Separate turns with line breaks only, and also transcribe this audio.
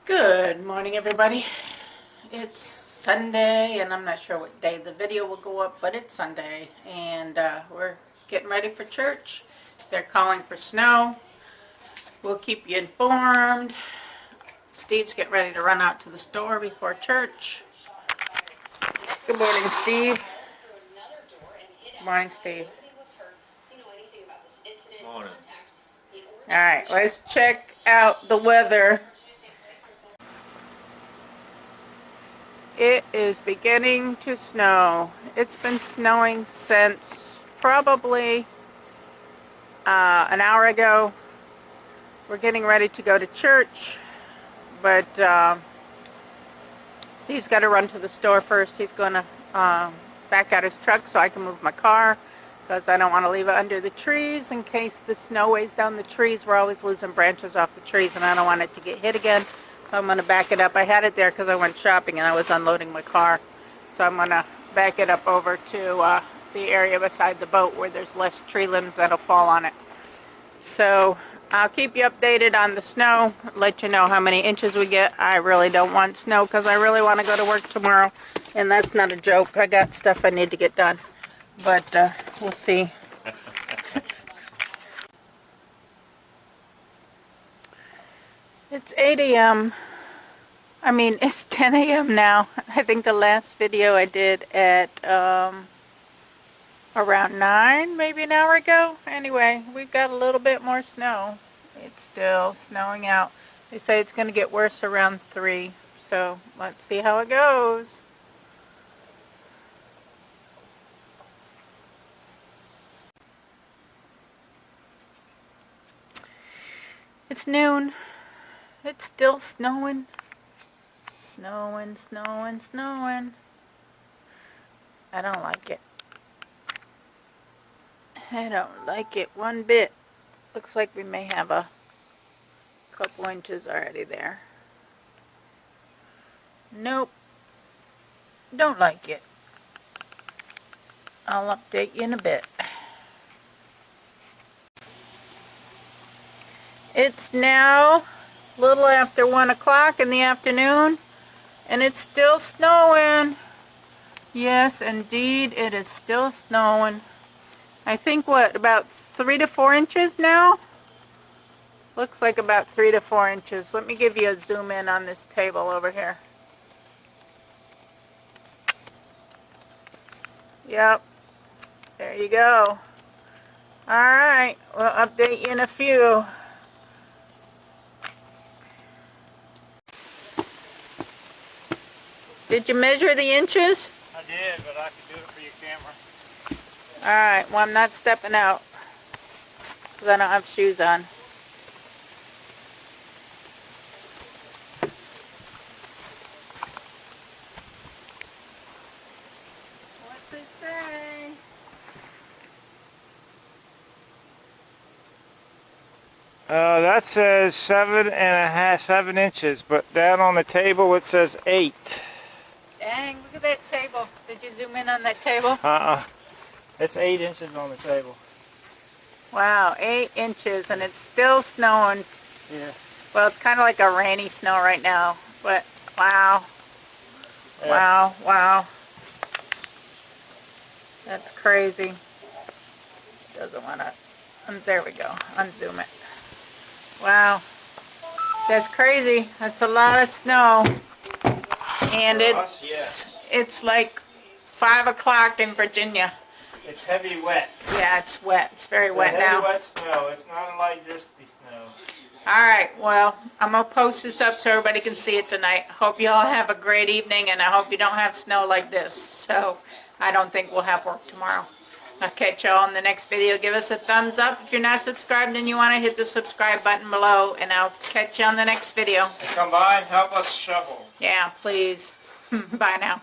Good morning, everybody. It's Sunday, and I'm not sure what day the video will go up, but it's Sunday, and we're getting ready for church. They're calling for snow. We'll keep you informed. Steve's getting ready to run out to the store before church. Good morning, Steve. Good morning, Steve.
Morning.
All right, let's check out the weather. It is beginning to snow. It's been snowing since probably an hour ago. We're getting ready to go to church, but Steve's got to run to the store first. He's going to back out his truck so I can move my car, because I don't want to leave it under the trees in case the snow weighs down the trees. We're always losing branches off the trees, and I don't want it to get hit again. So I'm going to back it up. I had it there because I went shopping and I was unloading my car. So I'm going to back it up over to the area beside the boat where there's less tree limbs that'll fall on it. So I'll keep you updated on the snow, let you know how many inches we get. I really don't want snow because I really want to go to work tomorrow. And that's not a joke. I got stuff I need to get done. But we'll see. It's 8 a.m. I mean, it's 10 a.m. now. I think the last video I did at around 9, maybe an hour ago. Anyway, we've got a little bit more snow. It's still snowing out. They say it's going to get worse around 3. So let's see how it goes. It's noon. It's still snowing. Snowing, snowing, snowing. I don't like it. I don't like it one bit. Looks like we may have a couple inches already there. Nope. Don't like it. I'll update you in a bit. It's now a little after 1 o'clock in the afternoon, and it's still snowing. Yes, indeed, it is still snowing. I think, what, about 3 to 4 inches now? Looks like about 3 to 4 inches. Let me give you a zoom in on this table over here. Yep, there you go. Alright, we'll update you in a few. Did you measure the inches?
I did, but I could do it for your camera.
Alright, well, I'm not stepping out because I don't have shoes on. What's it say?
That says 7 inches, but down on the table it says 8.
Dang, look at that table. Did you zoom in on that table?
It's 8 inches on the table.
Wow, 8 inches, and it's still snowing.
Yeah.
Well, it's kind of like a rainy snow right now, but wow.
Yeah.
Wow, wow. That's crazy. Doesn't want to. There we go. Unzoom it. Wow. That's crazy. That's a lot of snow. And it's like 5 o'clock in Virginia.
It's heavy wet.
Yeah, it's wet. It's very wet now.
Heavy wet snow. It's not like dusty snow.
Alright, well, I'm going to post this up so everybody can see it tonight. Hope you all have a great evening, and I hope you don't have snow like this. So, I don't think we'll have work tomorrow. I'll catch y'all in the next video. Give us a thumbs up if you're not subscribed and you want to hit the subscribe button below, and I'll catch you on the next video.
And come by and help us shovel.
Yeah, please. Bye now.